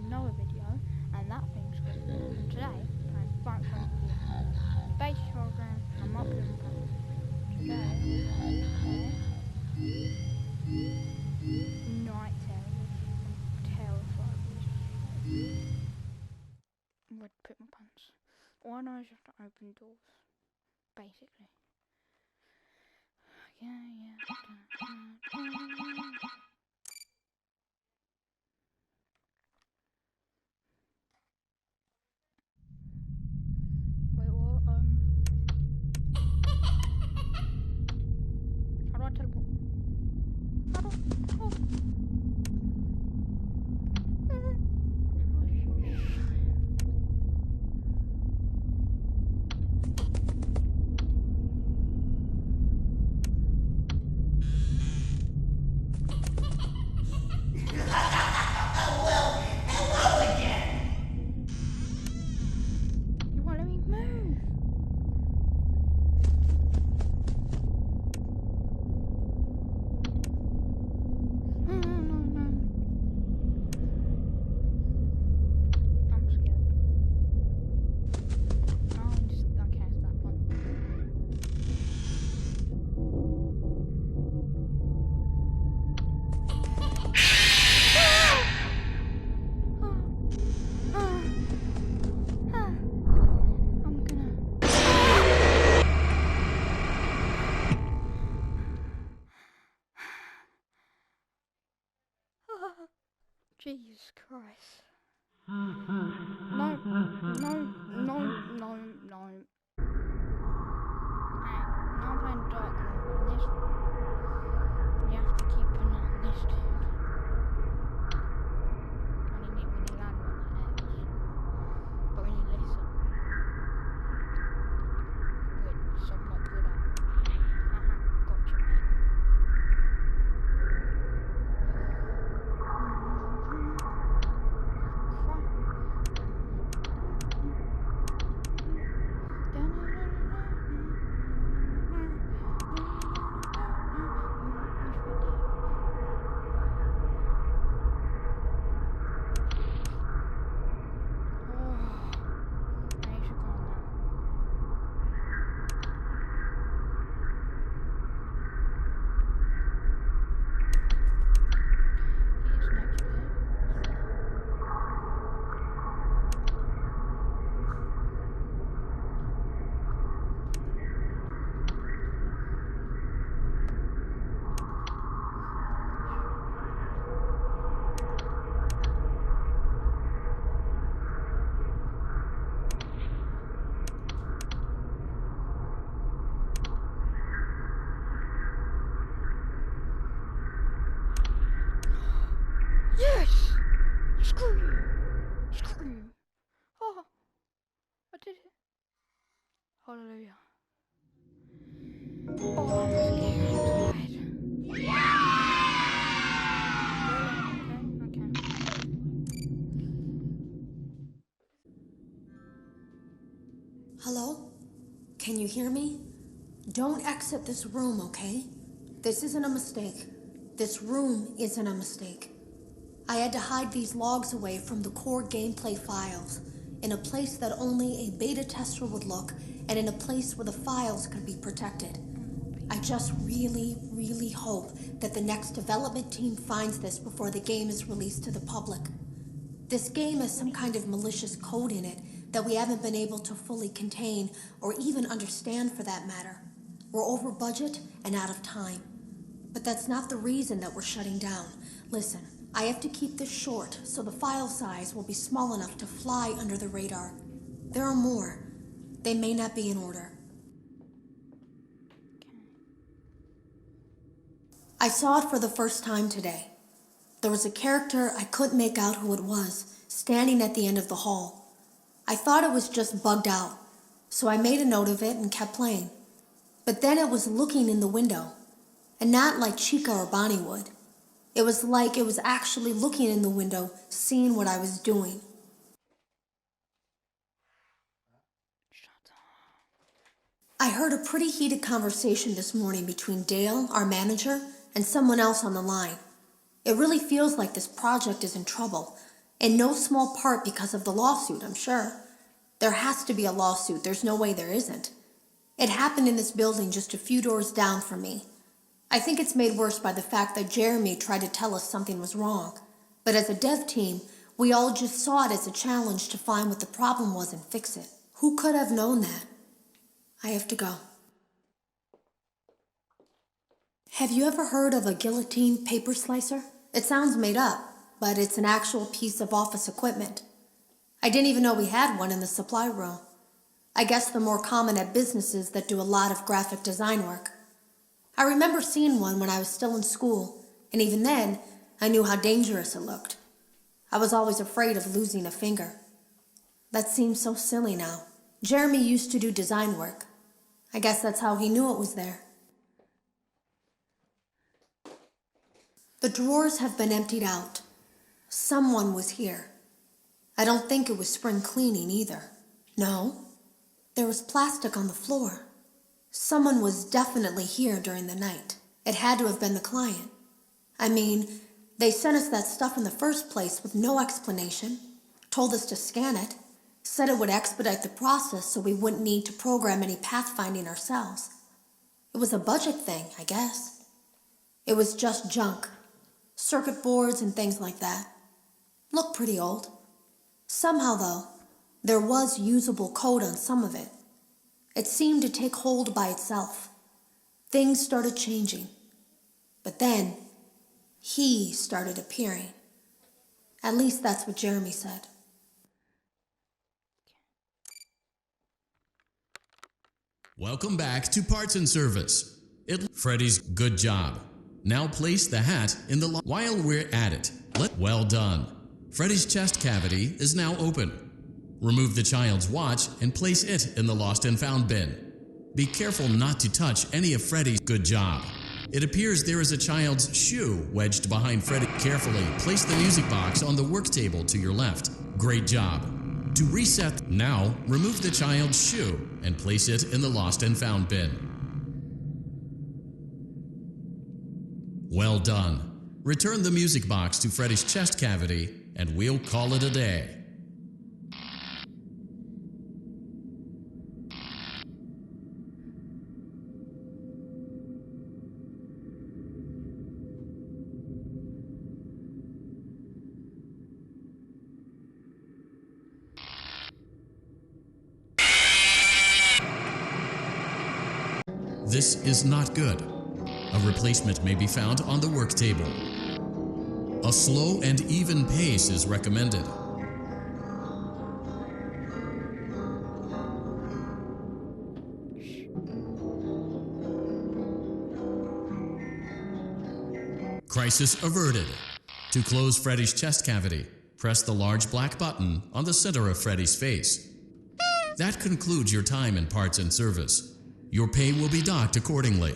another video, and that thing's good. And today, I'm back from the space program. I'm up in today. Night terrified. Where to put my pants? All I know is you have to open doors, basically. Yeah. Wait, what? How do I teleport? How do I? Oh. Jesus Christ. No. And now I'm playing Dark Room, and this you have to keep an eye on this dude. When you land on the edge. But when you listen. Which I'm not good at. Gotcha. Yes! Screw you! Oh! I did it! Hallelujah. Oh, I'm scared. Okay. Hello? Can you hear me? Don't exit this room, okay? This isn't a mistake. This room isn't a mistake. I had to hide these logs away from the core gameplay files, in a place that only a beta tester would look, and in a place where the files could be protected. I just really hope that the next development team finds this before the game is released to the public. This game has some kind of malicious code in it that we haven't been able to fully contain or even understand for that matter. We're over budget and out of time. But that's not the reason that we're shutting down. Listen, I have to keep this short so the file size will be small enough to fly under the radar. There are more. They may not be in order. I saw it for the first time today. There was a character I couldn't make out who it was, standing at the end of the hall. I thought it was just bugged out, so I made a note of it and kept playing. But then it was looking in the window, and not like Chica or Bonnie would. It was like it was actually looking in the window, seeing what I was doing. Shut up. I heard a pretty heated conversation this morning between Dale, our manager, and someone else on the line. It really feels like this project is in trouble, In no small part because of the lawsuit, I'm sure. There has to be a lawsuit. There's no way there isn't. It happened in this building just a few doors down from me. I think it's made worse by the fact that Jeremy tried to tell us something was wrong. But as a dev team, we all just saw it as a challenge to find what the problem was and fix it. Who could have known that? I have to go. Have you ever heard of a guillotine paper slicer? It sounds made up, but it's an actual piece of office equipment. I didn't even know we had one in the supply room. I guess they're more common at businesses that do a lot of graphic design work. I remember seeing one when I was still in school, and even then, I knew how dangerous it looked. I was always afraid of losing a finger. That seems so silly now. Jeremy used to do design work. I guess that's how he knew it was there. The drawers have been emptied out. Someone was here. I don't think it was spring cleaning either. No, there was plastic on the floor. Someone was definitely here during the night. It had to have been the client. I mean, they sent us that stuff in the first place with no explanation, told us to scan it, said it would expedite the process so we wouldn't need to program any pathfinding ourselves. It was a budget thing, I guess. It was just junk. Circuit boards and things like that. Looked pretty old. Somehow, though, there was usable code on some of it. It seemed to take hold by itself. Things started changing. But then, he started appearing. At least that's what Jeremy said. Welcome back to Parts and Service. Freddy's good job. Now place the hat in the while we're at it. Well done. Freddy's chest cavity is now open. Remove the child's watch and place it in the lost and found bin. Be careful not to touch any of Freddy's good job. It appears there is a child's shoe wedged behind Freddy. Carefully place the music box on the work table to your left. Great job. To reset, now remove the child's shoe and place it in the lost and found bin. Well done. Return the music box to Freddy's chest cavity and we'll call it a day. This is not good. A replacement may be found on the work table. A slow and even pace is recommended. Crisis averted. To close Freddy's chest cavity, press the large black button on the center of Freddy's face. That concludes your time in Parts and Service. Your pay will be docked accordingly.